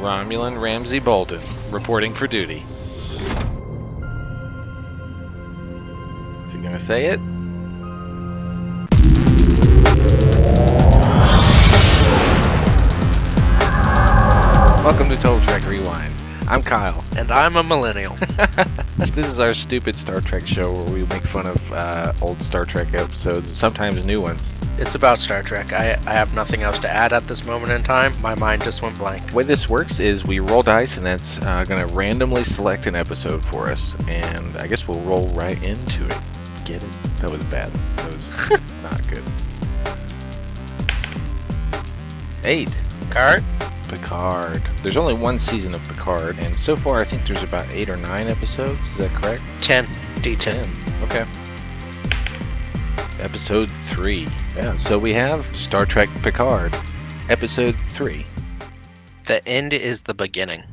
Romulan Ramsay Bolton, reporting for duty. Is he gonna say it? Welcome to Total Trek Rewind. I'm Kyle. And I'm a millennial. This is our stupid Star Trek show where we make fun of old Star Trek episodes, sometimes new ones. It's about Star Trek. I have nothing else to add at this moment in time. My mind just went blank. The way this works is we roll dice, and that's going to randomly select an episode for us, and I guess we'll roll right into it. Get it? That was bad. That was not good. 8. Picard. There's only one season of Picard, and so far I think there's about 8 or 9 episodes. Is that correct? 10. D10. Okay. Episode 3. Yeah, so we have Star Trek Picard. Episode 3. The End is the Beginning.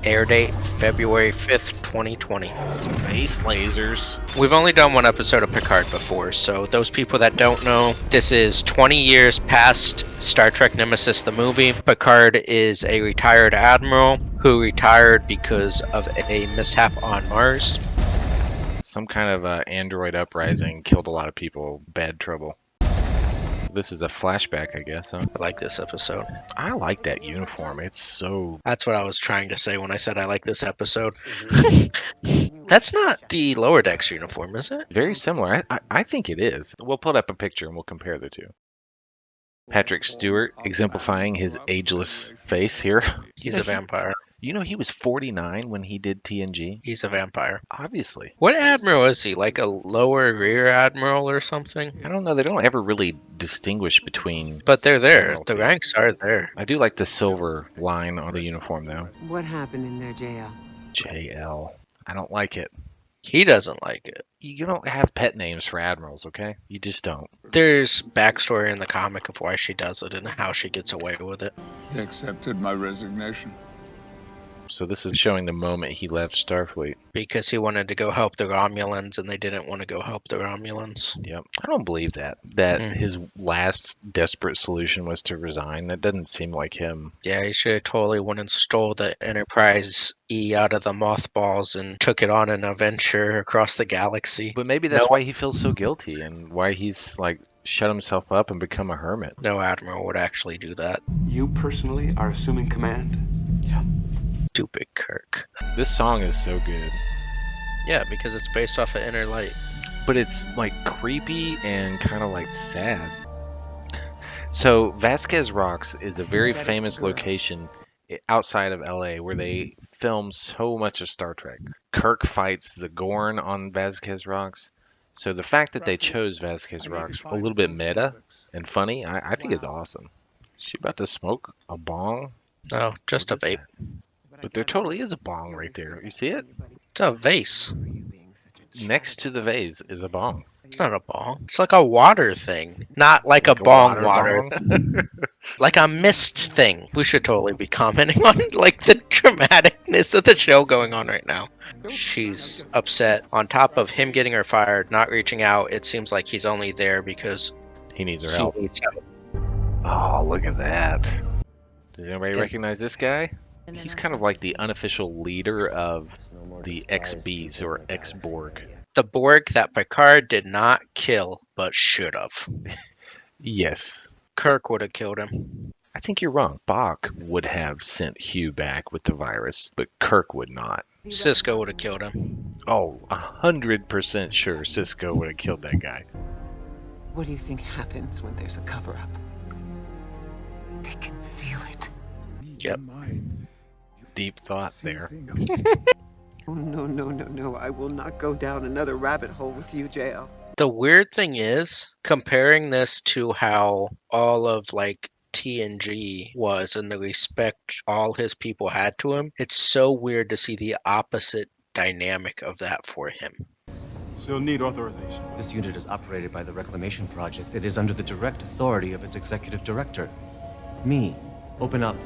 Air date February 5th, 2020. Space lasers. We've only done one episode of Picard before, so those people that don't know, this is 20 years past Star Trek Nemesis the movie. Picard is a retired admiral who retired because of a mishap on Mars. Some kind of android uprising killed a lot of people. Bad trouble. This is a flashback, I guess, huh? I like this episode. I like that uniform. It's so... That's what I was trying to say when I said I like this episode. That's not the Lower Decks uniform, is it? very similar. I think it is. We'll put up a picture and we'll compare the two. Patrick Stewart exemplifying his ageless face here. He's a vampire. You know, he was 49 when he did TNG. He's a vampire. Obviously. What admiral is he? Like a lower rear admiral or something? I don't know. They don't ever really distinguish between... But they're there. The admiralty. ranks are there. I do like the silver line on the uniform, though. What happened in there, JL? JL. I don't like it. He doesn't like it. You don't have pet names for admirals, okay? You just don't. There's backstory in the comic of why she does it and how she gets away with it. He accepted my resignation. So this is showing the moment he left Starfleet. Because he wanted to go help the Romulans and they didn't want to go help the Romulans. Yep. I don't believe that. That his last desperate solution was to resign. That doesn't seem like him. Yeah, he should have totally went and stole the Enterprise E out of the mothballs and took it on an adventure across the galaxy. But maybe that's No. why he feels so guilty and why he's like shut himself up and become a hermit. No admiral would actually do that. You personally are assuming command? Stupid Kirk. This song is so good. Yeah, because it's based off of Inner Light. But it's like creepy and kind of like sad. So Vasquez Rocks is a very famous location outside of LA where they film so much of Star Trek. Kirk fights the Gorn on Vasquez Rocks. So the fact that they chose Vasquez Rocks a little bit meta and funny, I think it's awesome. Is she about to smoke a bong? No, just a vape. But there totally is a bong right there. You see it? It's a vase. Next to the vase is a bong. It's not a bong. It's like a water thing. Not like a bong water. bong? Like a mist thing. We should totally be commenting on like the dramaticness of the show going on right now. She's upset. On top of him getting her fired, not reaching out, it seems like he's only there because He needs her he help. needs help. Oh, look at that. Does anybody recognize this guy? He's kind of like the unofficial leader of the XBs or X-Borg. The Borg that Picard did not kill, but should have. Yes. Kirk would have killed him. I think you're wrong. Spock would have sent Hugh back with the virus, but Kirk would not. Cisco would have killed him. Oh, 100% sure Cisco would have killed that guy. What do you think happens when there's a cover-up? They conceal it. Yep. Deep thought there. Oh, no. I will not go down another rabbit hole with you, JL. The weird thing is, comparing this to how all of like TNG was and the respect all his people had to him, it's so weird to see the opposite dynamic of that for him. She'll need authorization. This unit is operated by the Reclamation Project. It is under the direct authority of its executive director. Me. Open up.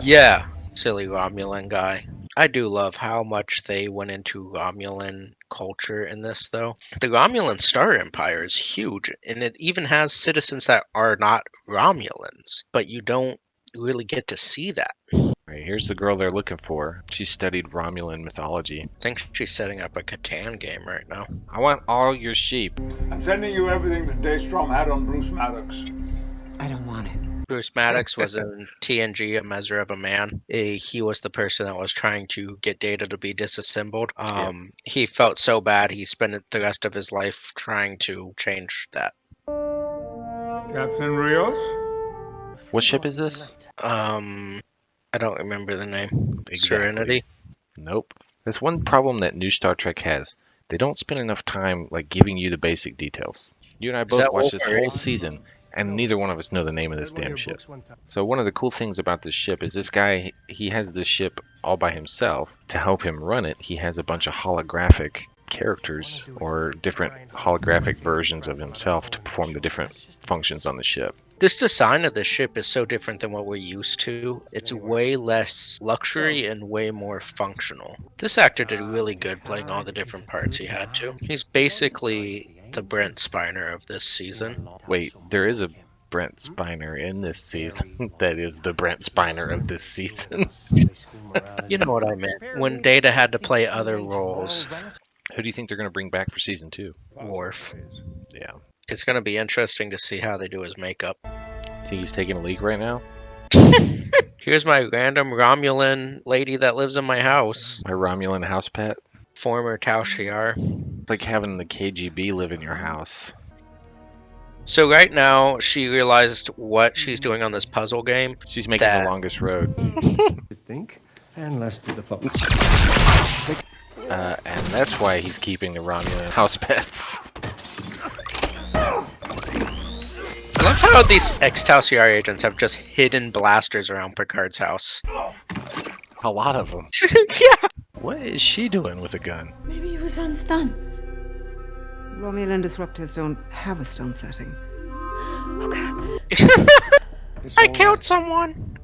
Yeah, silly Romulan guy. I do love how much they went into Romulan culture in this, though. The Romulan Star Empire is huge, and it even has citizens that are not Romulans, but you don't really get to see that. Right, here's the girl they're looking for. She studied Romulan mythology. I think she's setting up a Catan game right now. I want all your sheep. I'm sending you everything that Daystrom had on Bruce Maddox. I don't want it. Bruce Maddox was in TNG, A Measure of a Man. He was the person that was trying to get Data to be disassembled. He felt so bad, he spent the rest of his life trying to change that. Captain Rios? What ship is this? I don't remember the name. Exactly. Serenity? Nope. That's one problem that new Star Trek has. They don't spend enough time like giving you the basic details. You and I both that watched this Wolverine? whole season, and neither one of us know the name of this damn ship. So one of the cool things about this ship is this guy, he has this ship all by himself. To help him run it, he has a bunch of holographic characters or different holographic versions of himself to perform the different functions on the ship. This design of the ship is so different than what we're used to. It's way less luxury and way more functional. This actor did really good playing all the different parts he had to. He's basically the Brent Spiner of this season. Wait, there is a Brent Spiner in this season. That is the Brent Spiner of this season. You know what I meant. When Data had to play other roles. Who do you think they're going to bring back for season 2? Worf. Yeah. It's going to be interesting to see how they do his makeup. Think he's taking a leak right now? Here's my random Romulan lady that lives in my house. My Romulan house pet? Former Tau Shiar. It's like having the KGB live in your house. So right now, she realized what she's doing on this puzzle game. She's making the longest road. Think, and let's do the flip. And that's why he's keeping the Romulan house pets. I love how these ex-Tau Shiar agents have just hidden blasters around Picard's house. A lot of them. Yeah. What is she doing with a gun? Maybe he was on stun. Romulan disruptors don't have a stun setting. I killed someone.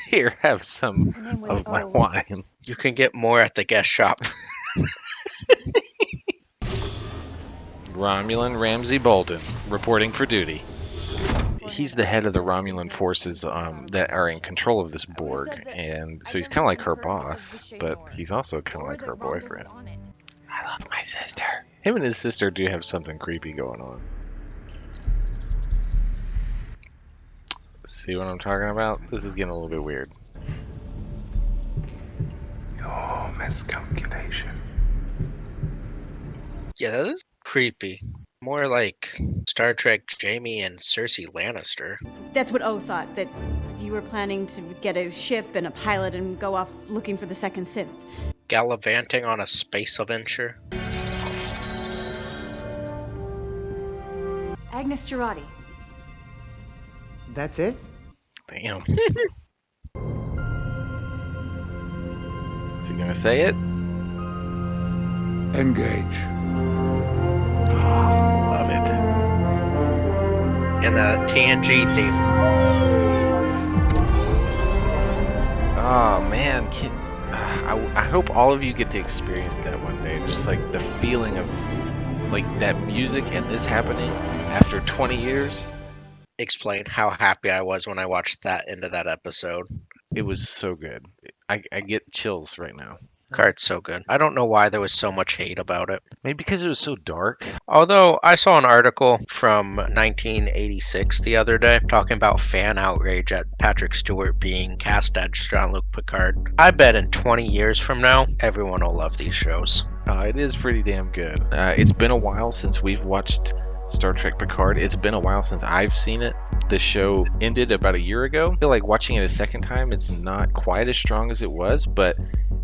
Here, have some of my wine. You can get more at the guest shop. Romulan Ramsay Bolton, reporting for duty. He's the head of the Romulan forces that are in control of this Borg, and so he's kind of like her boss, but he's also kind of like her boyfriend. I love my sister. Him and his sister do have something creepy going on. See what I'm talking about? This is getting a little bit weird. Your miscalculation. Yeah, that is creepy. More like Star Trek Jamie and Cersei Lannister. That's what O thought, that you were planning to get a ship and a pilot and go off looking for the second synth. Gallivanting on a space adventure. Agnes Girardi. That's it? Damn. Is he gonna say it? Engage. Love it. And the TNG theme. Oh man, I hope all of you get to experience that one day. Just like the feeling of like that music and this happening after 20 years. Explain how happy I was when I watched that end of that episode. It was so good. I get chills right now. Card's so good. I don't know why there was so much hate about it. Maybe because it was so dark. Although I saw an article from 1986 the other day talking about fan outrage at Patrick Stewart being cast as Jean-Luc Picard. I bet in 20 years from now, everyone will love these shows. It is pretty damn good. It's been a while since we've watched Star Trek Picard. It's been a while since I've seen it. The show ended about a year ago. I feel like watching it a second time, it's not quite as strong as it was, but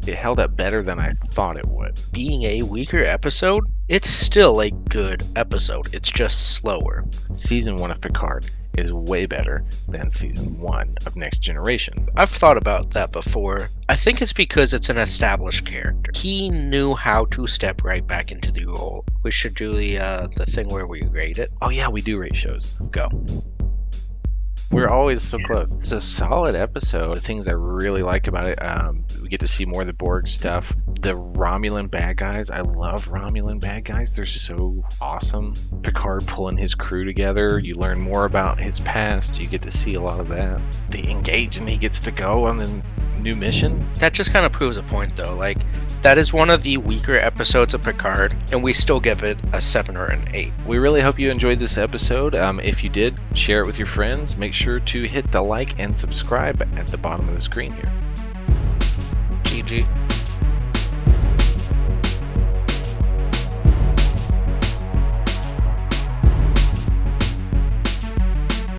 it held up better than I thought it would. Being a weaker episode, it's still a good episode. It's just slower. Season 1 of Picard is way better than Season 1 of Next Generation. I've thought about that before. I think it's because it's an established character. He knew how to step right back into the role. We should do the thing where we rate it. Oh yeah, we do rate shows. Go. We're always so close. It's a solid episode. The things I really like about it, we get to see more of the Borg stuff. The Romulan bad guys, I love Romulan bad guys. They're so awesome. Picard pulling his crew together. You learn more about his past. You get to see a lot of that. They engage and he gets to go on the new mission. That just kind of proves a point, though. Like, that is one of the weaker episodes of Picard, and we still give it a 7 or an 8. We really hope you enjoyed this episode. If you did, share it with your friends. Make sure to hit the like and subscribe at the bottom of the screen here. GG.